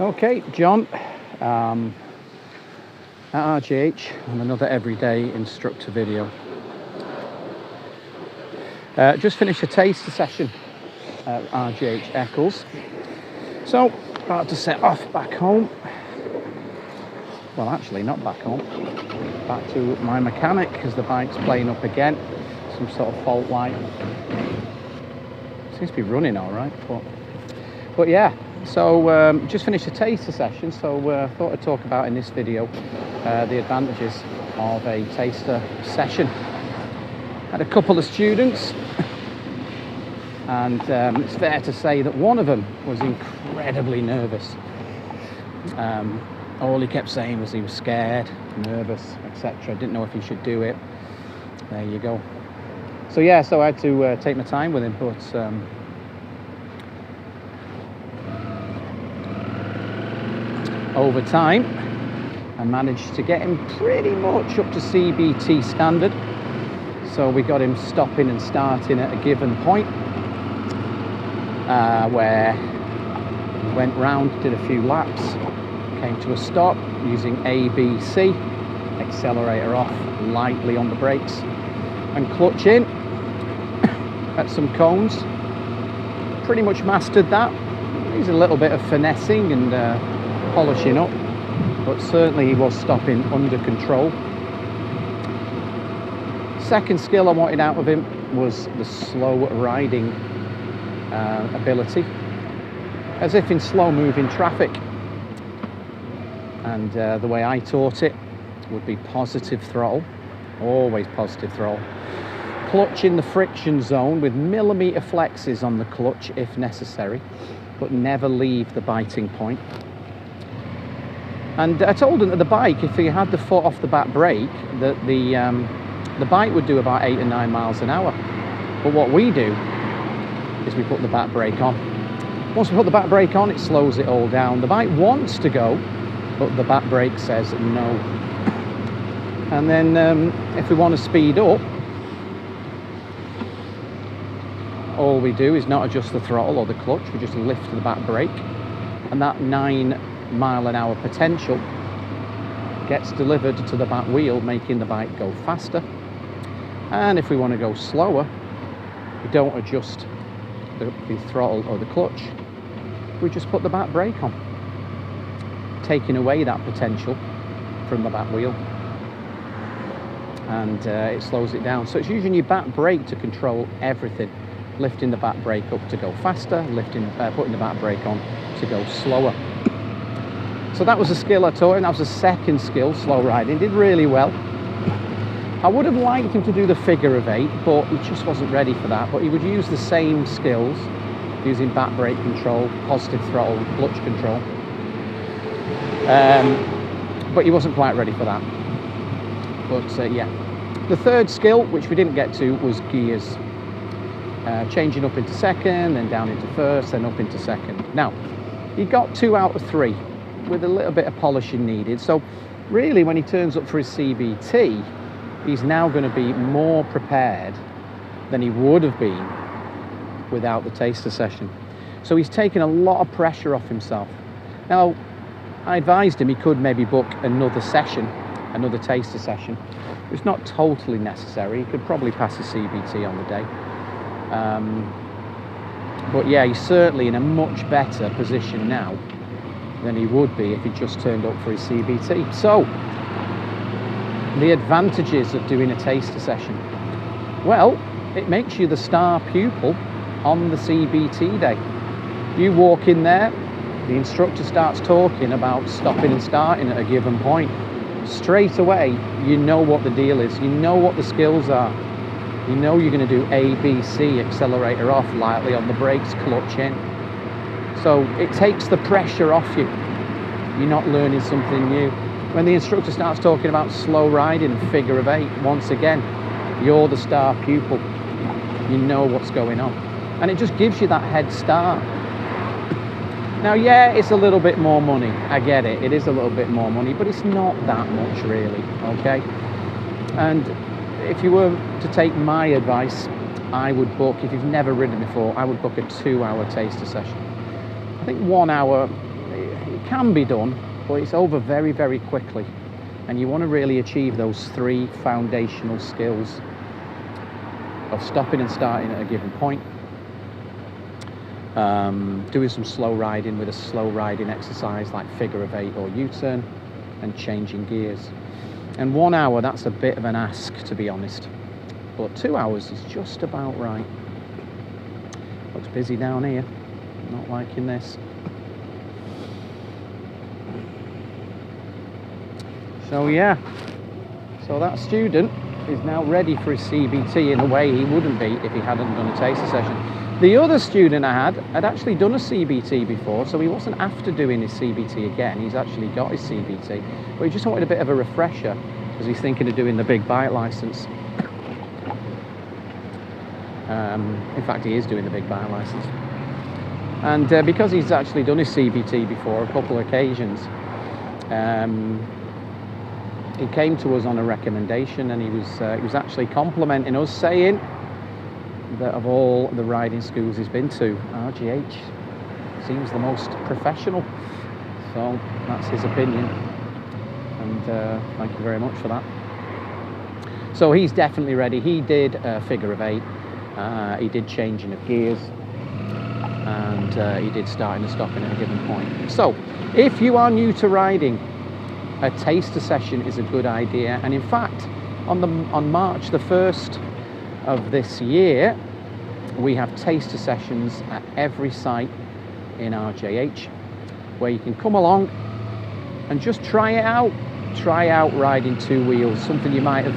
Okay, John, at RGH on another everyday instructor video. Just finished a taster session at RGH Eccles. So, about to set off back home. Well, actually, not back home. Back to my mechanic because the bike's playing up again. Some sort of fault light. Seems to be running all right, but yeah. So just finished a taster session, so thought I'd talk about in this video the advantages of a taster session. Had a couple of students, and it's fair to say that one of them was incredibly nervous. All he kept saying was he was scared, nervous, etc. Didn't know if he should do it. There you go. So yeah, so I had to take my time with him, but over time I managed to get him pretty much up to CBT standard. So we got him stopping and starting at a given point where we went round, did a few laps, came to a stop using ABC, accelerator off, lightly on the brakes and clutch in at some cones. Pretty much mastered that. Needs a little bit of finessing and polishing up, but certainly he was stopping under control. Second skill I wanted out of him was the slow riding ability, as if in slow moving traffic. And the way I taught it would be positive throttle, always positive throttle, clutch in the friction zone with millimetre flexes on the clutch if necessary, but never leave the biting point. And I told him that the bike, if he had the foot off the back brake, that the bike would do about 8 or 9 miles an hour. But what we do is we put the back brake on. Once we put the back brake on, it slows it all down. The bike wants to go, but the back brake says no. And then if we want to speed up, all we do is not adjust the throttle or the clutch, we just lift the back brake, and that 9-mile-an-hour potential gets delivered to the back wheel, making the bike go faster. And if we want to go slower, we don't adjust the throttle or the clutch, we just put the back brake on, taking away that potential from the back wheel, and it slows it down. So it's using your back brake to control everything, lifting the back brake up to go faster, putting the back brake on to go slower. So that was a skill I taught him. That was a second skill, slow riding. Did really well. I would have liked him to do the figure of 8, but he just wasn't ready for that. But he would use the same skills, using back brake control, positive throttle, clutch control. But he wasn't quite ready for that. But yeah. The third skill, which we didn't get to, was gears. Changing up into second, then down into first, then up into second. Now, he got 2 out of 3 with a little bit of polishing needed. So really, when he turns up for his CBT, he's now going to be more prepared than he would have been without the taster session. So he's taken a lot of pressure off himself. Now, I advised him he could maybe book another session, another taster session. It's not totally necessary. He could probably pass his CBT on the day. But yeah, he's certainly in a much better position now than he would be if he just turned up for his CBT. So, the advantages of doing a taster session. Well, it makes you the star pupil on the CBT day. You walk in there, the instructor starts talking about stopping and starting at a given point. Straight away, you know what the deal is. You know what the skills are. You know you're going to do A, B, C, accelerator off, lightly on the brakes, clutch in. So it takes the pressure off you. You're not learning something new. When the instructor starts talking about slow riding and figure of 8, once again, you're the star pupil. You know what's going on. And it just gives you that head start. Now, yeah, it's a little bit more money. I get it. It is a little bit more money, but it's not that much really, okay? And if you were to take my advice, I would book, if you've never ridden before, I would book a 2-hour taster session. I think 1 hour it can be done, but it's over very, very quickly. And you want to really achieve those 3 foundational skills of stopping and starting at a given point, doing some slow riding with a slow riding exercise like figure of 8 or U-turn, and changing gears. And 1 hour, that's a bit of an ask, to be honest, but 2 hours is just about right. Looks busy down here, not liking this. So yeah, so that student is now ready for his CBT in a way he wouldn't be if he hadn't done a taster session. The other student I had actually done a CBT before, so he wasn't after doing his CBT again. He's actually got his CBT, but he just wanted a bit of a refresher because he's thinking of doing the big bike license. In fact, he is doing the big bike license. And because he's actually done his CBT before a couple of occasions, he came to us on a recommendation, and he was actually complimenting us, saying that of all the riding schools he's been to, RGH seems the most professional. So that's his opinion, and thank you very much for that. So he's definitely ready. He did a figure of 8, he did changing of gears, and he did starting and stopping at a given point. So if you are new to riding, a taster session is a good idea. And in fact, on March the 1st of this year, we have taster sessions at every site in RJH, where you can come along and just try it out. Try out riding 2 wheels, something you might have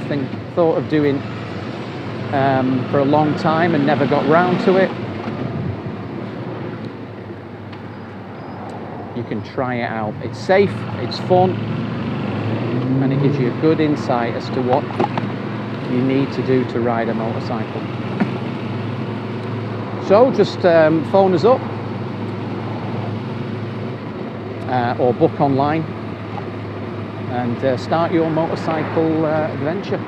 thought of doing for a long time and never got round to it. You can try it out. It's safe, it's fun, and it gives you a good insight as to what you need to do to ride a motorcycle. So just phone us up or book online and start your motorcycle adventure.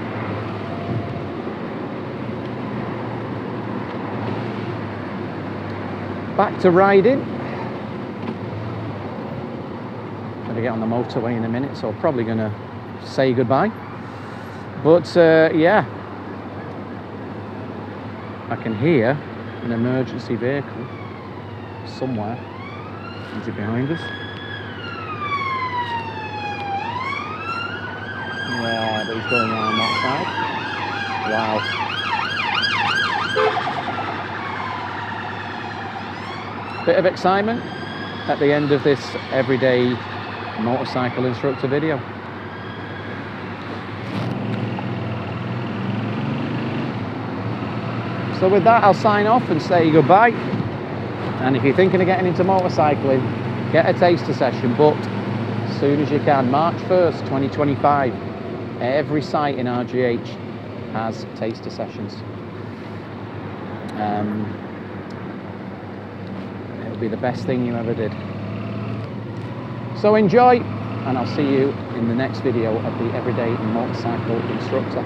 Back to riding. Gotta get on the motorway in a minute, so I'm probably gonna say goodbye. But yeah, I can hear an emergency vehicle somewhere. Is it behind us? Yeah, but he's going around that side. Wow. Bit of excitement at the end of this everyday motorcycle instructor video. So with that, I'll sign off and say goodbye. And if you're thinking of getting into motorcycling, get a taster session booked as soon as you can. March 1st, 2025. Every site in RGH has taster sessions. It'll be the best thing you ever did. So enjoy, and I'll see you in the next video of the Everyday Motorcycle Instructor.